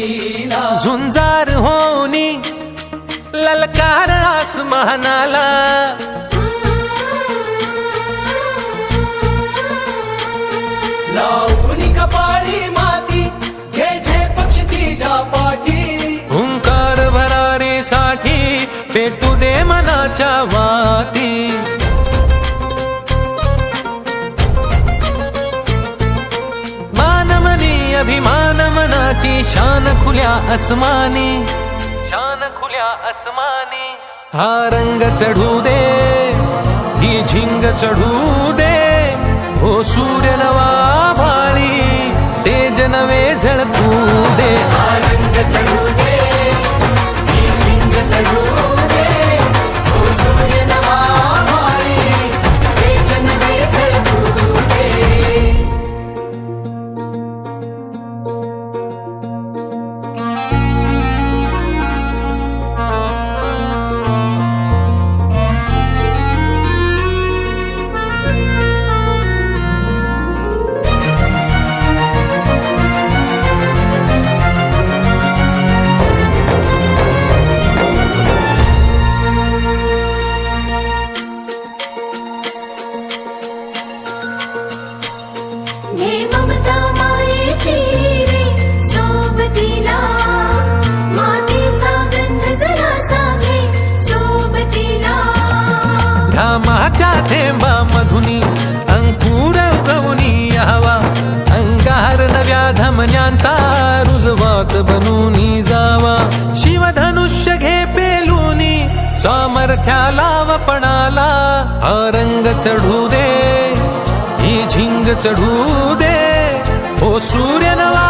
लीला झुंजार होनी ललकार आसमानाला लावून कपाळी माती घे पक्ष तिच्या पाठी हुंकार भरारीसाठी पेटू दे मनाच्या वाती मानमनी अभिमान मनाची शान खुल्या आसमानी शान खुल्या आसमानी हा रंग चढू दे ही झिंग चढू दे हो सूर्य नवा भारी तेज नवे झळकू दे रंग चढू दे ही झिंग चढू दे हो सूर्य नवा भारी तेज नवे झळकू दे हे ममता मायेची रे सोबतीला मातीचा गंध जरासा घे सोबतीला घामाच्या थेंबा मधुनी अंकुर उगवूनी यावा अंगार नव्या धमन्यांचा रुजवात बनूनी जावा शिवधनुष्य घे पेलूनी सामर्थ्याला वपणाला हा रंग चढू दे ही झिंग चढू दे हो सूर्य नवा